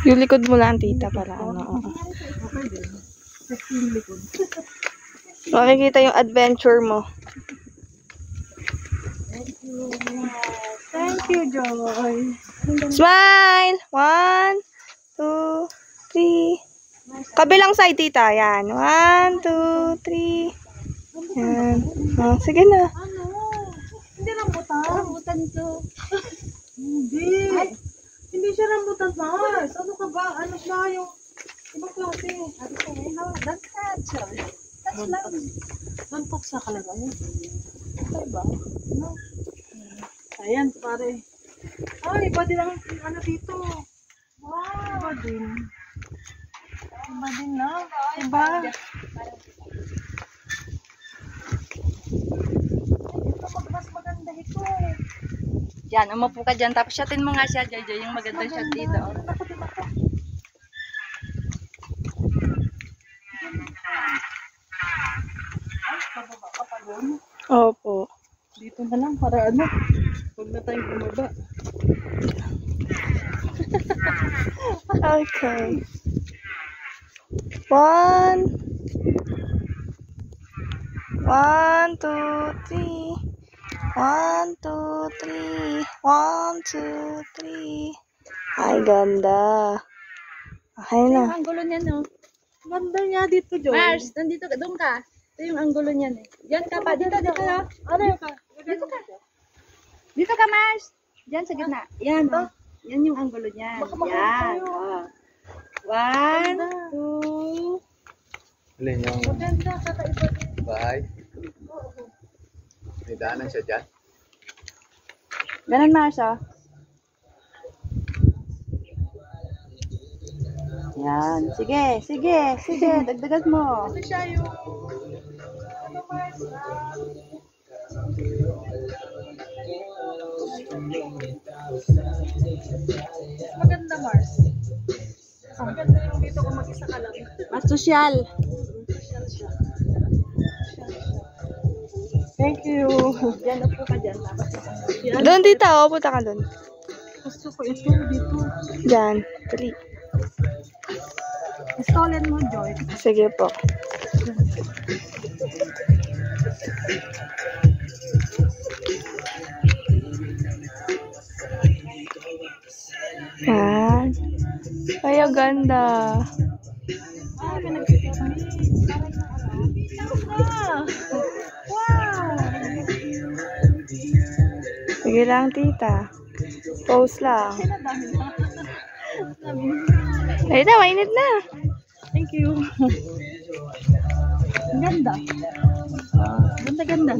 Yung likod mo lang, tita, para ano. Okay din. Sexy yung likod. Makikita yung adventure mo. Thank you. Thank you, Joy. Smile! 1, 2, 3. Kabilang side, tita. Yan. 1, 2, 3. Yan. Oh, sige na. Ano? Hindi rambutan. Rambutan ito. Hindi. Ay, hindi siya rambutan, Mars. Ano ka ba? Ano siya yung ibang klase? Ano ko eh? That's lang. Mantok sa kalagay. Okay ba? No. Ayan, pare. Ay, iba din ang ano dito. Wow. Iba din. Iba din na. Iba. Ito, mas maganda ito. Diyan, umupo ka dyan. Tapos shotin mo nga siya, Jojo. Yung magandang shot dito. Ako din ako. Ay, bababa ka pa doon. Opo. Dito na lang para ano. Huwag na tayong bumaba. Okay. 1, 1, 2, 3. 1, 2, 3. 1, 2, 3. Ay, ganda. Okay Ito na. yung anggulo niya, no? Ganda niya dito, Joy. Mars, nandito ka. Doon ka. Ito yung anggulo niyan, eh. Diyan ka pa. Dito, dito, no? Ano yung ka? Dito ka. Dito ka, Mars. Diyan sa gitna. Yan, oh. Yan yung anggulo niyan. Yan. Oh. 1, 2. Alin yung Maganda, kakaiba din. bahay? May daanan siya dyan? Ganun, Mars, oh. Yan. Sige, sige, sige. Dagdagan mo. Ano siya yung... Ano, Mars? Maganda, Mars. Maganda yung dito kung mag-isa ka lang. Mas social. Thank you. Diyan, upo ka dyan. Tapos, Doon, tita. O, punta ka doon. Gusto ko ito dito. Diyan. 3. Stolen mo, Joy. Sige po. Yan. Ay, ang ganda. Ah, may nagkikita. Ah! Wow! Sige lang, tita. Pose lang. Ay, na, mainit na. Thank you. Ganda. Ganda.